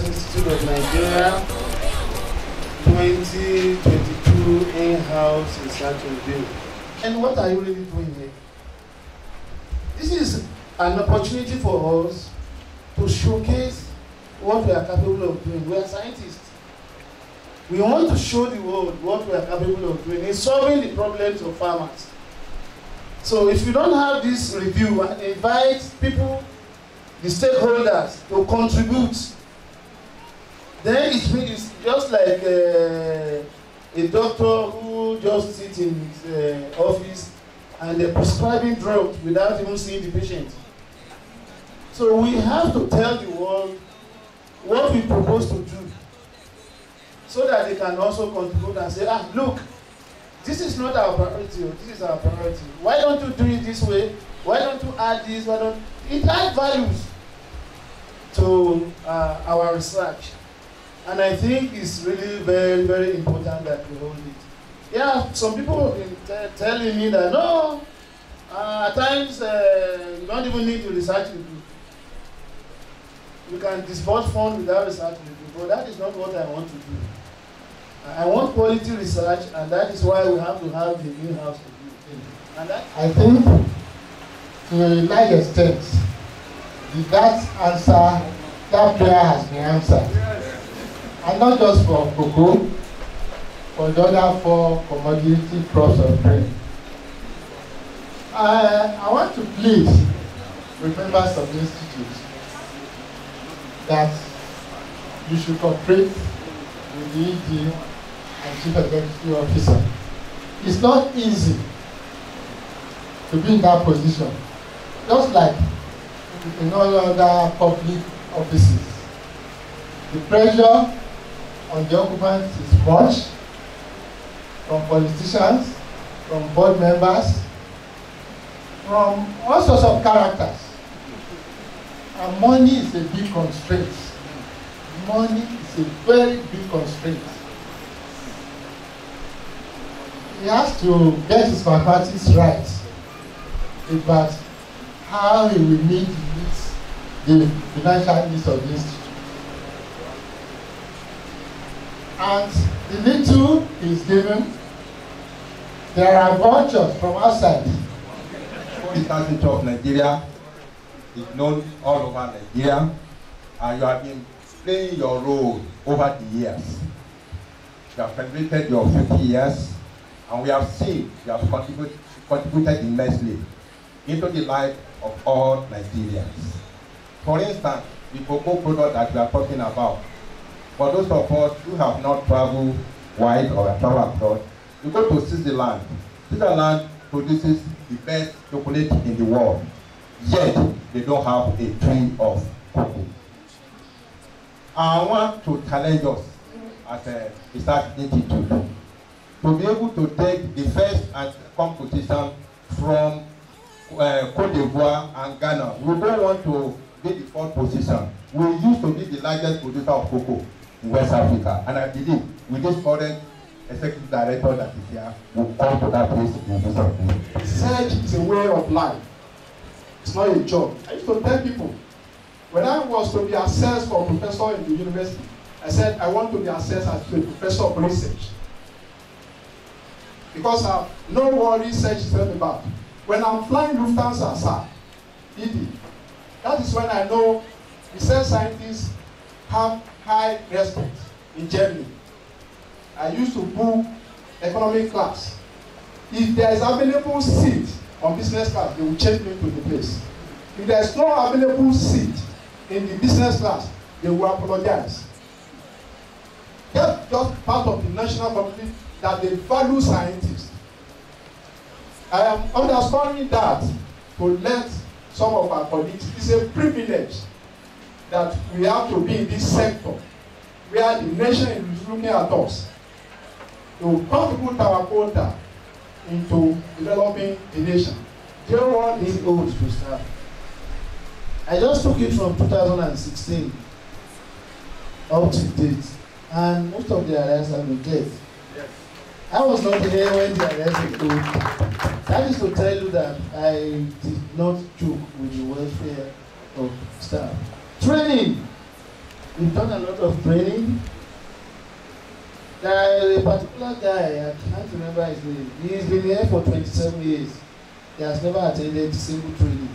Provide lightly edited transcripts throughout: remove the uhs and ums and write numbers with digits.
Institute of Nigeria 2022 in-house research review. And what are you really doing here? This is an opportunity for us to showcase what we are capable of doing. We are scientists. We want to show the world what we are capable of doing in solving the problems of farmers. So if you don't have this review, and invite people, the stakeholders, to contribute, then it means just like a doctor who just sits in his office and they're prescribing drugs without even seeing the patient. So we have to tell the world what we propose to do, so that they can also contribute and say, look, this is not our priority, or this is our priority. Why don't you do it this way? Why don't you add this? Why don't it adds values to our research? And I think it's really very, very important that we hold it. Yeah, some people have been telling me that, no, at times you don't even need to research review. You can disburse funds without research review, but that is not what I want to do. I want quality research, and that is why we have to have the in-house review. And that, I think, to a large extent, that prayer has been answered. And not just for cocoa, for the other 4 commodity crops of grain. I want to please with members of the institute that you should cooperate with the ED and Chief Executive Officer. It's not easy to be in that position, just like in all other public offices. The pressure on the occupants is much, from politicians, from board members, from all sorts of characters. And money is a big constraint. Money is a very big constraint. He has to get his mathematics right about how he will meet the financial needs of the institute. And the little is given. There are vouchers from outside. The Institute of Nigeria is known all over Nigeria, and you have been playing your role over the years. You have celebrated your 50 years, and we have seen you have contributed immensely into the life of all Nigerians. For instance, the cocoa product that we are talking about, for those of us who have not traveled wide or traveled abroad, you go to Switzerland. Switzerland produces the best chocolate in the world, yet they don't have a tree of cocoa. I want to challenge us as a research institute to be able to take the first and competition from Cote d'Ivoire and Ghana. We don't want to be the 4th position. We used to be the largest producer of cocoa in West Africa, and I believe with this current executive director that is here, will come to that place in this country. Research is a way of life. It's not a job. I used to tell people, when I was to be assessed for a professor in the university, I said I want to be assessed as a professor of research. Because I know what research is all about. When I'm flying Lufthansa, sir, ED, that is when I know research scientists have high respect in Germany. I used to book economic class. If there is available seat on business class, they will change me to the place. If there is no available seat in the business class, they will apologize. That's just part of the national community that they value scientists. I am understanding that to let some of our colleagues, it's a privilege that we have to be in this sector where the nation is looking at us to contribute our quota into developing the nation. Do you want these goals to start? I just took it from 2016 up to date, and most of the arrests have been dead. Yes. I was not here when the arrests were told. That is to tell you that I did not joke with the welfare of staff. Training. We've done a lot of training. There is a particular guy, I can't remember his name. He's been here for 27 years. He has never attended single training.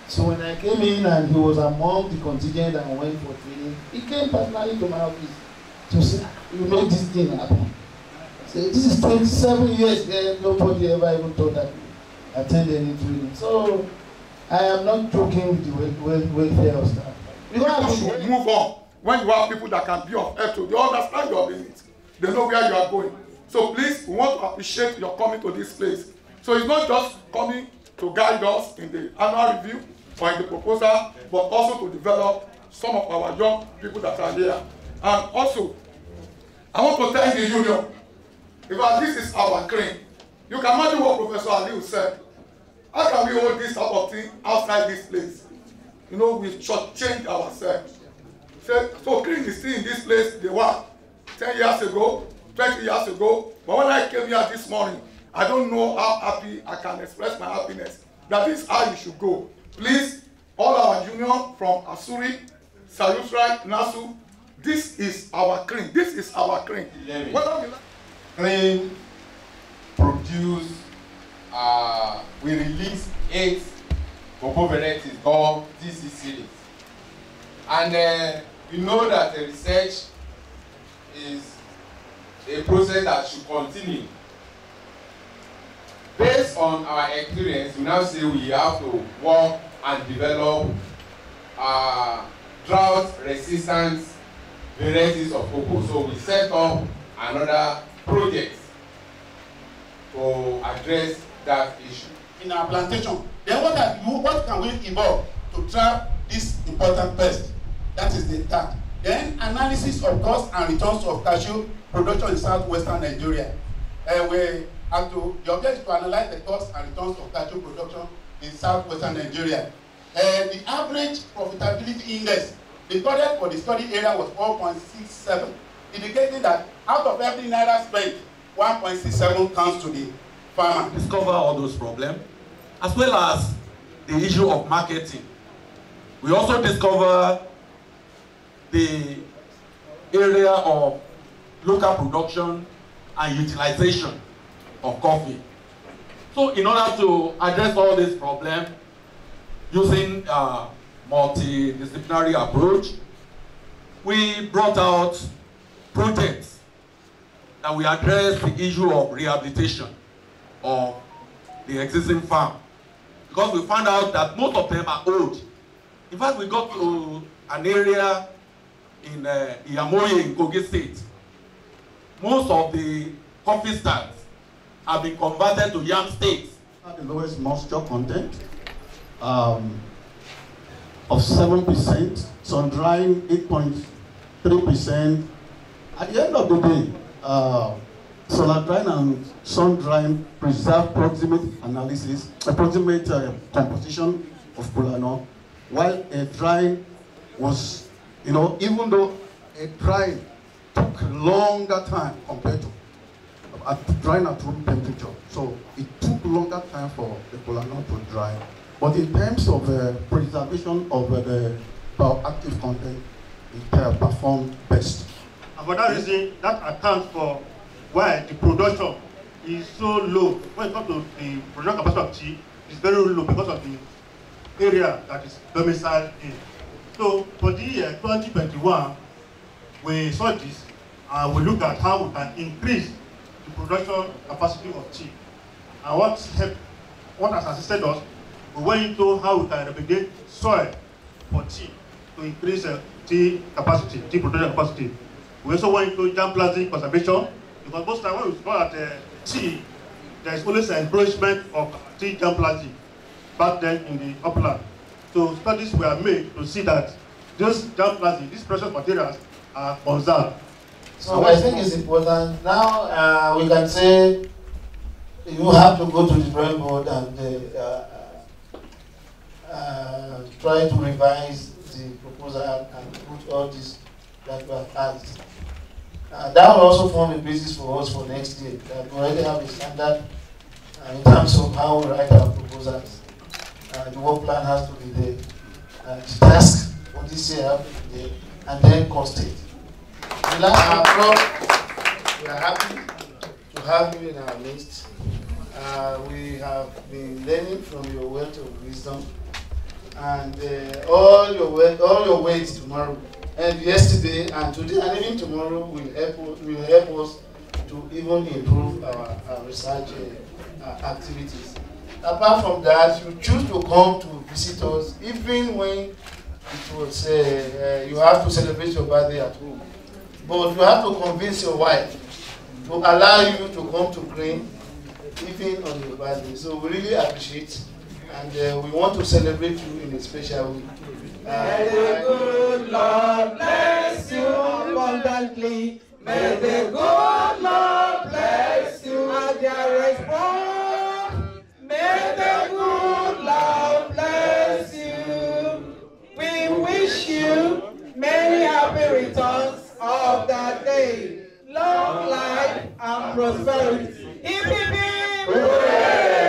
So when I came in and he was among the contingent that went for training, he came personally to my office to say, you make this thing happen. So this is 27 years there, nobody ever even thought that I attend any training. So I am not joking with the welfare of staff. You should move on when you have people that can be of help to you. They understand your limits. They know where you are going. So please, we want to appreciate your coming to this place. So it's not just coming to guide us in the annual review or in the proposal, but also to develop some of our young people that are here. And also, I want to thank the union. Because this is our CRIN. You can imagine what Professor Aliu said. How can we hold this type of thing outside this place? You know, we've changed ourselves. So CRIN is still in this place they were 10 years ago, 20 years ago. But when I came here this morning, I don't know how happy I can express my happiness. That is how you should go. Please, all our union from Asuri, Sayusrai, Nasu, this is our CRIN. This is our CRIN. CRIN produce, we release 8 cocoa varieties called DC series. And we know that the research is a process that should continue. Based on our experience, we now say we have to work and develop drought-resistant varieties of cocoa. So we set up another project to address that issue. In our plantation, then what can we evolve to trap this important pest? That is the that. Then analysis of cost and returns of cashew production in southwestern Nigeria. The objective is to analyze the cost and returns of cashew production in southwestern Nigeria. The average profitability index recorded for the study area was 4.67, indicating that out of every naira spent, 1.67 comes to the farmer. Discover all those problems, as well as the issue of marketing. We also discover the area of local production and utilization of coffee. So in order to address all these problems, using a multidisciplinary approach, we brought out projects that we address the issue of rehabilitation of the existing farm. Because we found out that most of them are old. In fact, we got to an area in Iyamoye in Kogi State. Most of the coffee stands have been converted to yam states. The lowest moisture content of 7%, sun drying 8.3%. At the end of the day, solar drying and sun drying preserve approximate composition of Kola, while a drying was, even though a drying took longer time compared to drying at room temperature. So it took longer time for the Kola to dry. But in terms of preservation of the bioactive content, it performed best. And for that reason, that accounts for why the production is so low. When it comes to the production capacity of tea, it's very low because of the area that is domiciled in. So for the year 2021, we saw this and we look at how we can increase the production capacity of tea. And what has assisted us, we went into how we can replicate soil for tea to increase tea capacity, tea production capacity. We also went into germplasm conservation, because most of the time when we go at tea, there is always an encroachment of tea germplasm back then in the upland. So studies were made to see that those germplasm, these precious materials, are conserved. So I think it's important. Now we can say you have to go to the drawing board and try to revise the proposal and put all this that we have asked. That will also form a basis for us for next year. That we already have a standard in terms of how we write our proposals. The work plan has to be there. The task for this year has to be there, and then costed. The last approach, we are happy to have you in our midst. We have been learning from your wealth of wisdom, and all your words tomorrow, and yesterday, and today, and even tomorrow will help us to even improve our research activities. Apart from that, you choose to come to visit us, even when it was you have to celebrate your birthday at home. But you have to convince your wife to allow you to come to CRIN even on your birthday. So we really appreciate, and we want to celebrate you in a special way. May the good Lord bless you abundantly. May the good Lord bless you at your response. May the good Lord bless you. We wish you many happy returns of that day. Long life and prosperity. Hip hip hip! Hooray!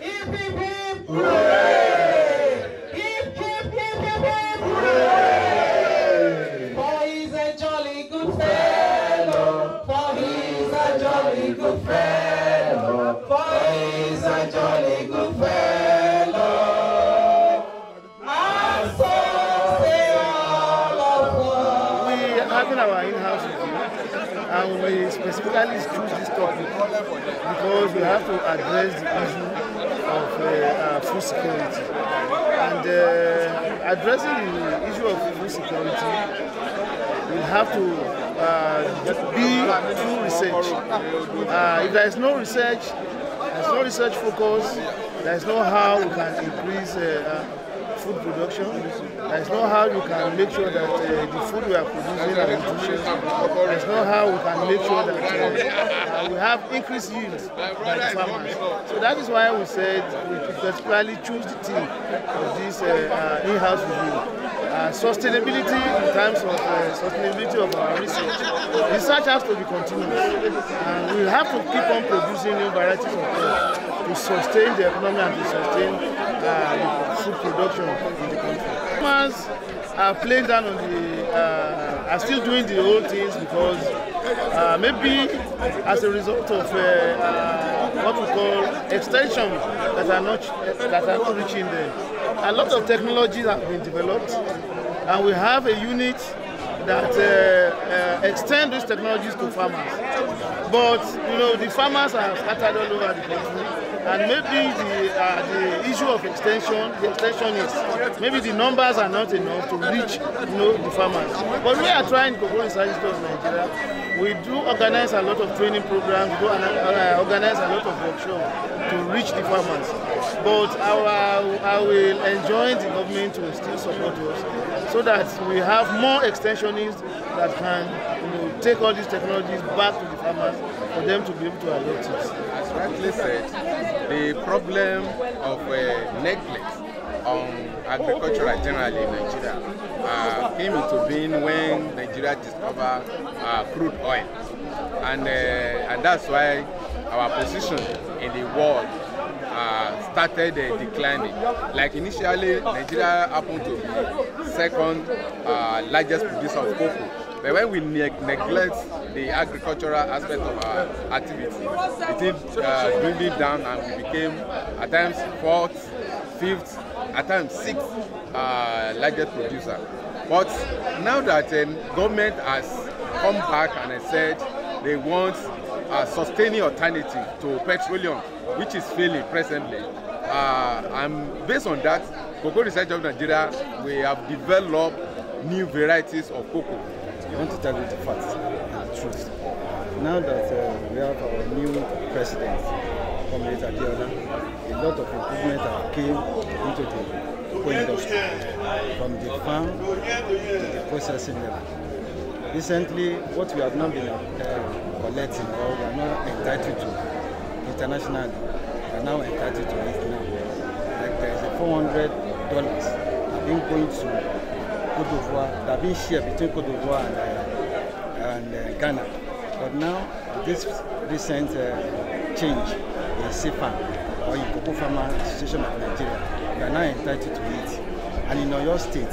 Hip hip hip! Hooray! Hip hip hip hip hip! Hooray! For he's a jolly good fellow. For he's a jolly good fellow. For he's a jolly good fellow. And so say all of us. We are having our in-house review, and we specifically choose this topic because we have to address the issue of food security. And addressing the issue of food security, we have to be through research. If there is no research, there's no research focus, there's no how we can increase food production. There's no how you can make sure that the food we are producing are nutritious. There's no how we can make sure that we have increased yields by the farmers. So that is why we said we particularly choose the theme of this in-house review. Sustainability in terms of sustainability of our research. Research has to be continuous, and we have to keep on producing new varieties of crops to sustain the economy and to sustain the food production in the country. Farmers are playing down on are still doing the old things because maybe as a result of what we call extension that are not reaching them. A lot of technologies have been developed, and we have a unit that extend these technologies to farmers. But the farmers are scattered all over the country, and maybe the issue of extension, the extensionists, maybe the numbers are not enough to reach the farmers. But we are trying to Kola Research Institute of Nigeria. We do organize a lot of training programs, we do organize a lot of workshops to reach the farmers. But I will enjoin the government to still support us so that we have more extensionists that can take all these technologies back to the farmers for them to be able to adopt it. As rightly said, the problem of neglect on agriculture generally in Nigeria came into being when Nigeria discovered crude oil, and that's why our position in the world started declining. Like initially, Nigeria happened to be second largest producer of cocoa. But when we neglect the agricultural aspect of our activity, it is dwindling down, and we became at times fourth, fifth, at times sixth largest producer. But now that government has come back and has said they want a sustaining alternative to petroleum, which is failing presently, and based on that, Kola Research of Nigeria, we have developed new varieties of cocoa. I want to tell you the facts and the truth. Now that we have our new president, Comrade Adebola, a lot of improvements have came into the cocoa industry, from the farm to the processing level. Recently, what we have not been collecting, or we are not entitled to internationally, we are now entitled to it now. Like there is a $400 that been going to Côte d'Ivoire, that been shared between Côte d'Ivoire and Ghana. But now, this recent change the CFA or Cocoa Farmer Association of Nigeria. We are now entitled to it. And in Oyo State,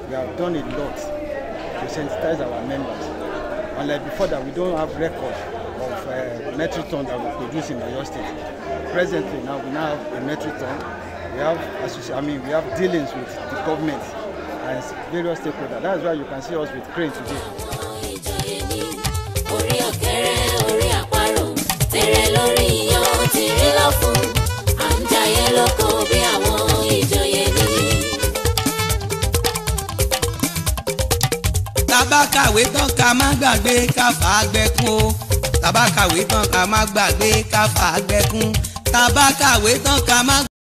we have done a lot to sensitize our members. Unlike before that, we don't have record of metric ton that we produce in Oyo State. Presently, now we now have a metric ton. We have, we have dealings with the government and various stakeholders. That's why you can see us with CRIN today. Tabakawe tán ká má gbàgbé ká fà á gbẹkún o. Tabakawe tán ká má gbàgbé ká fà á gbẹkún. Tabakawe tán ká má.